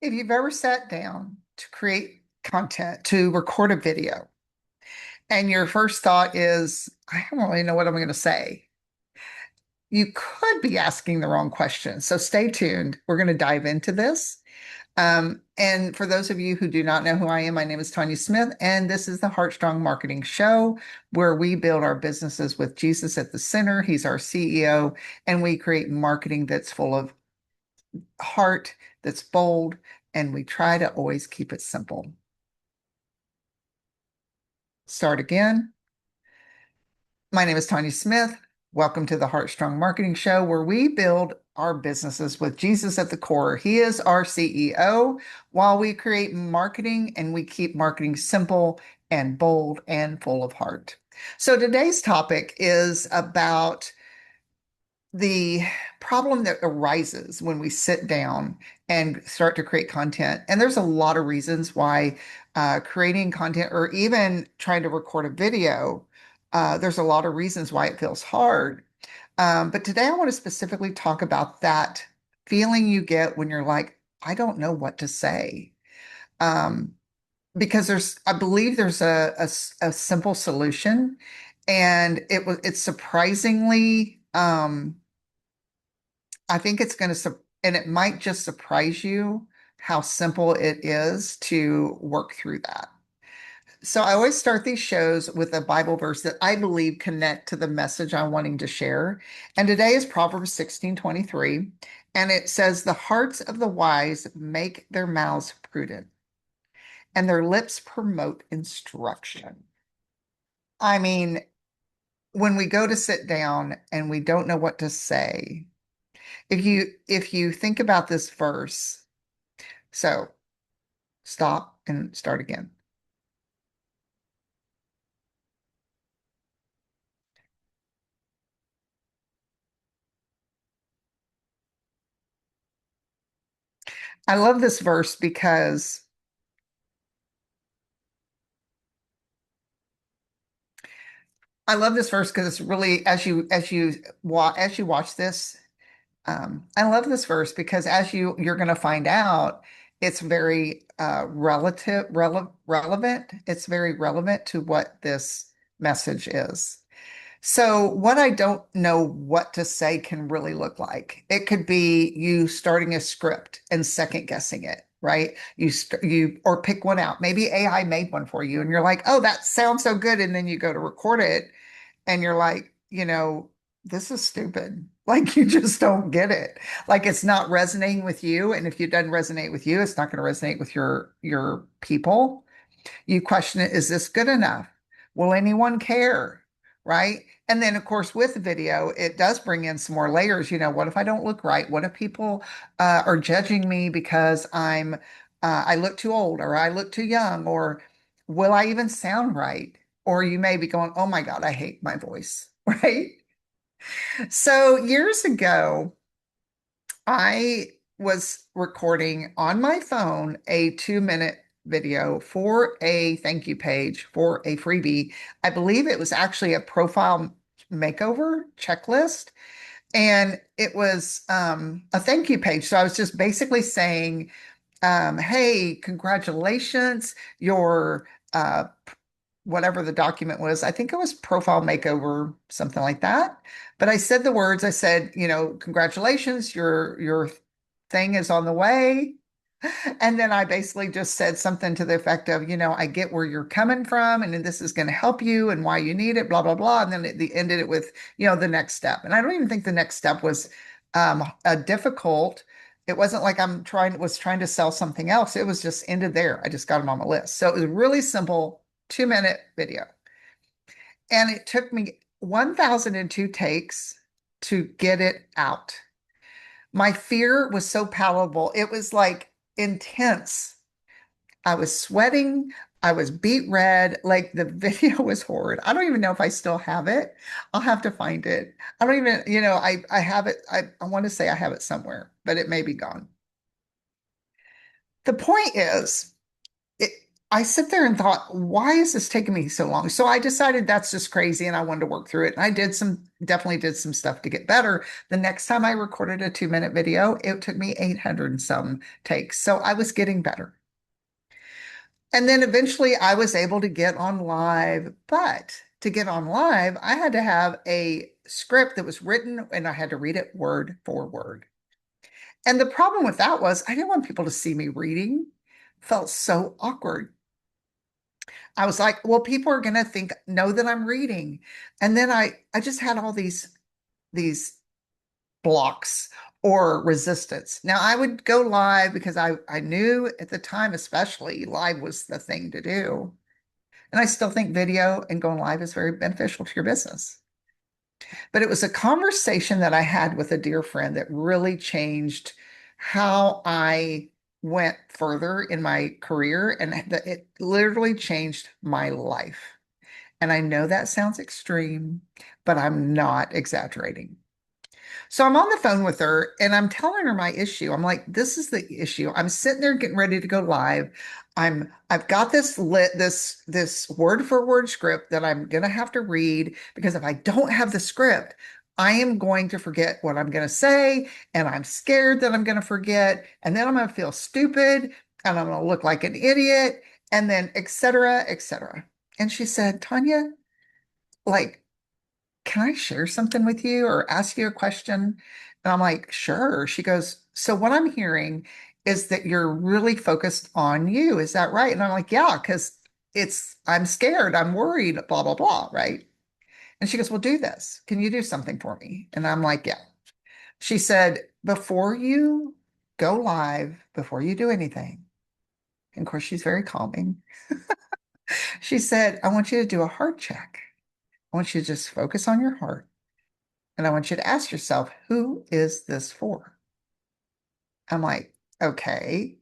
If you've ever sat down to create content, to record a video, and your first thought is, I don't really know what I'm going to say, you could be asking the wrong question. So stay tuned. We're going to dive into this. And for those of you who do not know who I am, my name is Tanya Smith, and this is the HeartStrong Marketing Show, where we build our businesses with Jesus at the center. He's our CEO, and we create marketing that's full of heart, that's bold, and we try to always keep it simple. Start again. My name is Tanya Smith. Welcome to the HeartStrong Marketing Show, where we build our businesses with Jesus at the core. He is our CEO, while we create marketing and we keep marketing simple and bold and full of heart. So today's topic is about the problem that arises when we sit down and start to create content. And there's a lot of reasons why creating content or even trying to record a video, there's a lot of reasons why it feels hard. But today I want to specifically talk about that feeling you get when you're like, I don't know what to say. Um, because I believe there's a simple solution, and it's surprisingly, I think it's going to, and it might just surprise you how simple it is to work through that. So I always start these shows with a Bible verse that I believe connect to the message I'm wanting to share. And today is Proverbs 16:23. And it says, the hearts of the wise make their mouths prudent, and their lips promote instruction. I mean, when we go to sit down and we don't know what to say, if you think about this verse, so stop and start again. I love this verse because it's really, as you watch this, I love this verse because as you're going to find out, it's very relevant. It's very relevant to what this message is. So, what I don't know what to say can really look like. It could be you starting a script and second guessing it, right? You or pick one out. Maybe AI made one for you, and you're like, "Oh, that sounds so good," and then you go to record it, and you're like, this is stupid. Like you just don't get it. Like it's not resonating with you, and if it doesn't resonate with you, it's not going to resonate with your people. You question it, is this good enough? Will anyone care? Right. And then, of course, with video, it does bring in some more layers. What if I don't look right? What if people are judging me because I look too old or I look too young, or will I even sound right? Or you may be going, oh my God, I hate my voice. Right. So years ago, I was recording on my phone a 2-minute video for a thank you page for a freebie. I believe it was actually a profile makeover checklist, and it was a thank you page. So I was just basically saying, hey, congratulations, your whatever the document was. I think it was profile makeover, something like that. But I said the words, I said, congratulations, your thing is on the way. And then I basically just said something to the effect of, I get where you're coming from, and then this is going to help you and why you need it, blah, blah, blah. And then ended it with, the next step. And I don't even think the next step was a difficult. It wasn't like was trying to sell something else. It was just ended there. I just got them on my list. So it was really simple, 2-minute video. And it took me 1,002 takes to get it out. My fear was so palatable. It was like intense. I was sweating. I was beet red. Like the video was horrid. I don't even know if I still have it. I'll have to find it. I don't even, I have it. I want to say I have it somewhere, but it may be gone. The point is, I sit there and thought, why is this taking me so long? So I decided that's just crazy and I wanted to work through it. And I definitely did some stuff to get better. The next time I recorded a 2-minute video, it took me 800 and some takes. So I was getting better. And then eventually I was able to get on live. But to get on live, I had to have a script that was written and I had to read it word for word. And the problem with that was I didn't want people to see me reading. Felt so awkward. I was like, well, people are going to know that I'm reading. And then I just had all these blocks or resistance. Now I would go live because I knew at the time, especially live was the thing to do. And I still think video and going live is very beneficial to your business. But it was a conversation that I had with a dear friend that really changed how I went further in my career, and it literally changed my life. And I know that sounds extreme, but I'm not exaggerating. So I'm on the phone with her and I'm telling her my issue. I'm like, this is the issue. I'm sitting there getting ready to go live. I've got this word for word script that I'm gonna have to read because if I don't have the script, I am going to forget what I'm gonna say, and I'm scared that I'm gonna forget, and then I'm gonna feel stupid and I'm gonna look like an idiot, and then et cetera, et cetera. And she said, Tanya, like, can I share something with you or ask you a question? And I'm like, sure. She goes, so what I'm hearing is that you're really focused on you. Is that right? And I'm like, yeah, because I'm scared. I'm worried, blah, blah, blah. Right. And she goes, well, do this. Can you do something for me? And I'm like, yeah. She said, before you go live, before you do anything, and of course, she's very calming. She said, I want you to do a heart check. I want you to just focus on your heart. And I want you to ask yourself, who is this for? I'm like, okay.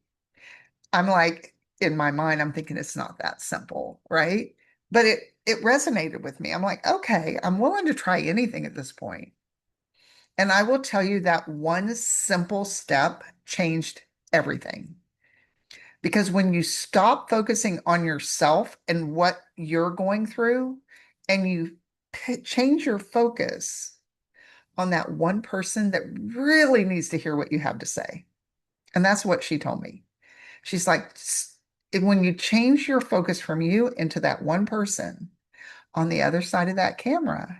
I'm like, in my mind, I'm thinking it's not that simple, right? But it resonated with me. I'm like, okay, I'm willing to try anything at this point. And I will tell you that one simple step changed everything. Because when you stop focusing on yourself and what you're going through, and you change your focus on that one person that really needs to hear what you have to say. And that's what she told me. She's like, when you change your focus from you into that one person on the other side of that camera,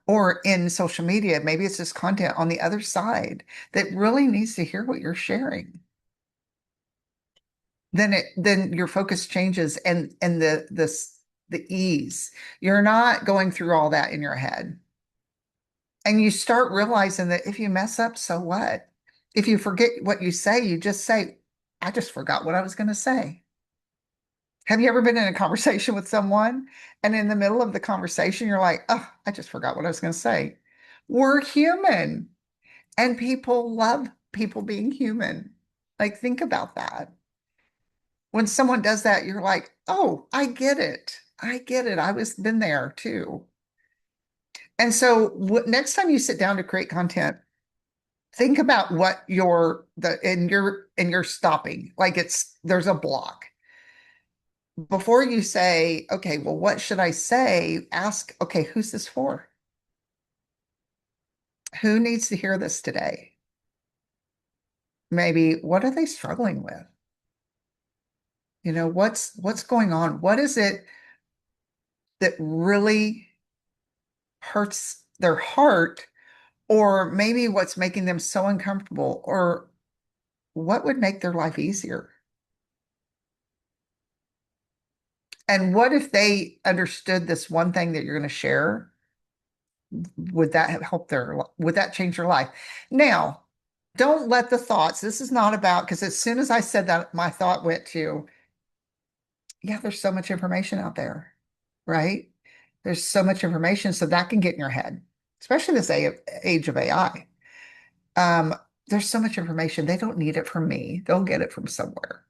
or in social media, maybe it's just content on the other side that really needs to hear what you're sharing, then your focus changes and the ease. You're not going through all that in your head. And you start realizing that if you mess up, so what? If you forget what you say, you just say, I just forgot what I was going to say. Have you ever been in a conversation with someone and in the middle of the conversation, you're like, oh, I just forgot what I was going to say? We're human and people love people being human. Like, think about that. When someone does that, you're like, oh, I get it. I get it. I was been there too. And so next time you sit down to create content, think about what you're stopping. Like there's a block. Before you say, okay, well, what should I say? Ask, okay, who's this for? Who needs to hear this today? Maybe what are they struggling with? What's going on? What is it that really hurts their heart? Or maybe what's making them so uncomfortable? Or what would make their life easier? And what if they understood this one thing that you're going to share? Would that change your life? Now, don't let the thoughts, this is not about, because as soon as I said that, my thought went to, yeah, there's so much information out there, right? There's so much information, so that can get in your head, especially this age of AI. Um, there's so much information. They don't need it from me. They'll get it from somewhere.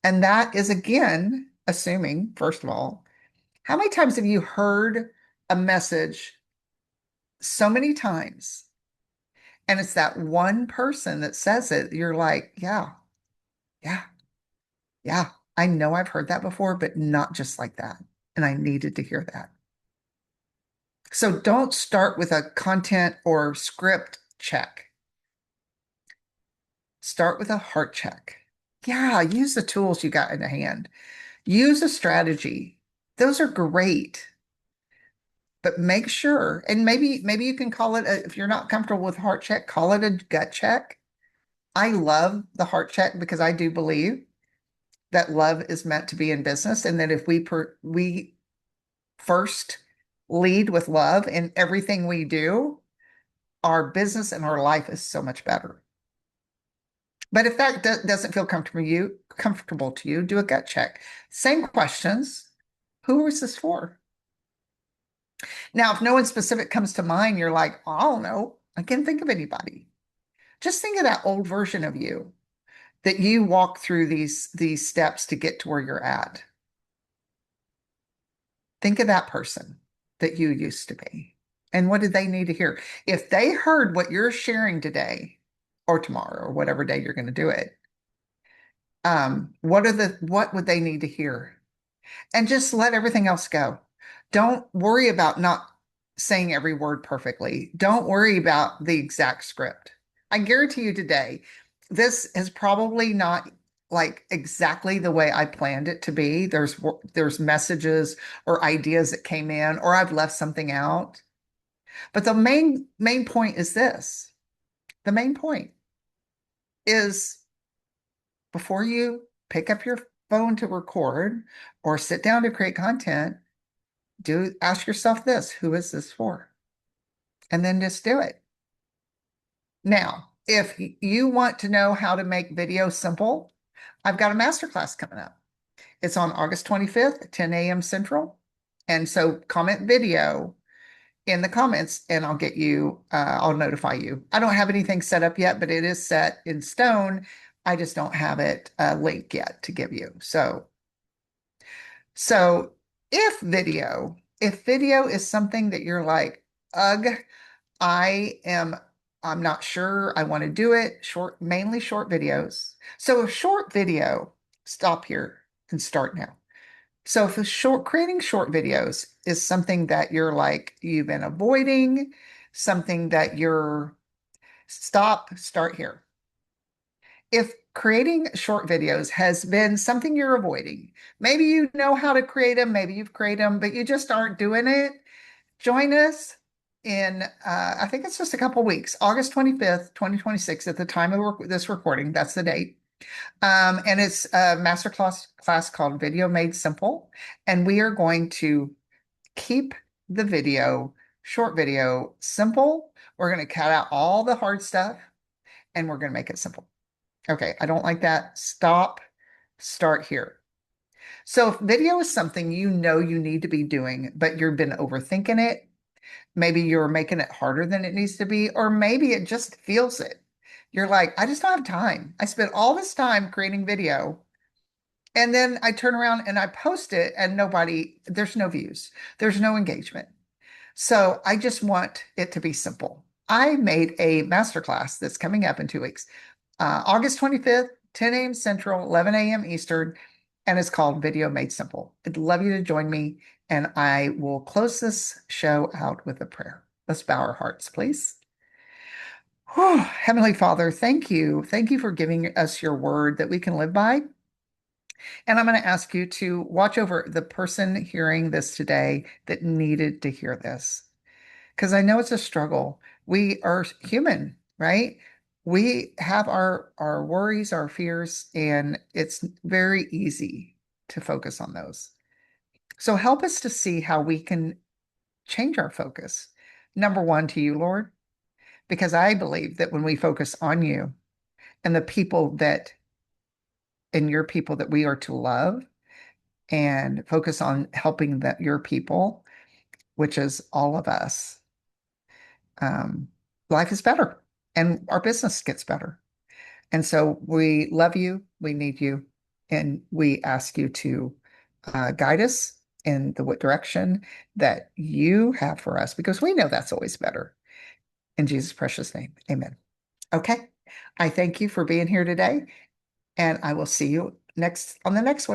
And that is, again, assuming, first of all, how many times have you heard a message so many times and it's that one person that says it? You're like, yeah, yeah, yeah. I know I've heard that before, but not just like that. And I needed to hear that. So don't start with a content or script check. Start with a heart check. Yeah, use the tools you got in the hand. Use a strategy. Those are great. But make sure, and maybe you can call it if you're not comfortable with heart check, call it a gut check. I love the heart check because I do believe that love is meant to be in business, and that if we first lead with love in everything we do, our business and our life is so much better. But if that doesn't feel comfortable to you, do a gut check. Same questions. Who is this for? Now, if no one specific comes to mind, you're like, I don't know. I can't think of anybody. Just think of that old version of you that you walk through these steps to get to where you're at. Think of that person that you used to be. And what did they need to hear? If they heard what you're sharing today or tomorrow or whatever day you're going to do it, what would they need to hear? And just let everything else go. Don't worry about not saying every word perfectly. Don't worry about the exact script. I guarantee you today, this is probably not like exactly the way I planned it to be. There's messages or ideas that came in, or I've left something out. But the main point is this. The main point is before you pick up your phone to record or sit down to create content, do ask yourself this, who is this for? And then just do it. Now, if you want to know how to make video simple, I've got a masterclass coming up. It's on August 25th at 10 a.m. Central. And so comment video in the comments and I'll notify you. I don't have anything set up yet, but it is set in stone. I just don't have it linked yet to give you. So if video is something that you're like, ugh, I'm not sure I want to do it, mainly short videos. So a short video, stop here and start now. So if creating short videos is something that you've been avoiding, something that start here. If creating short videos has been something you're avoiding, maybe you know how to create them, maybe you've created them, but you just aren't doing it, join us in, I think it's just a couple weeks, August 25th, 2026, at the time of this recording. That's the date. And it's a class called Video Made Simple. And we are going to keep the short video simple. We're going to cut out all the hard stuff and we're going to make it simple. Okay, I don't like that. Stop, start here. So if video is something you know you need to be doing, but you've been overthinking it, maybe you're making it harder than it needs to be, or maybe it just feels it. You're like, I just don't have time. I spent all this time creating video, and then I turn around and I post it, and there's no views, there's no engagement. So I just want it to be simple. I made a masterclass that's coming up in 2 weeks, August 25th, 10 a.m. Central, 11 a.m. Eastern, and it's called Video Made Simple. I'd love you to join me, and I will close this show out with a prayer. Let's bow our hearts, please. Whew. Heavenly Father, thank you. Thank you for giving us your word that we can live by. And I'm going to ask you to watch over the person hearing this today that needed to hear this, because I know it's a struggle. We are human, right? We have our worries, our fears, and it's very easy to focus on those. So help us to see how we can change our focus. Number one, to you, Lord, because I believe that when we focus on you and your people that we are to love and focus on helping your people, which is all of us, life is better and our business gets better. And so we love you, we need you, and we ask you to guide us in the direction that you have for us, because we know that's always better. In Jesus' precious name, amen. Okay, I thank you for being here today, and I will see you on the next one.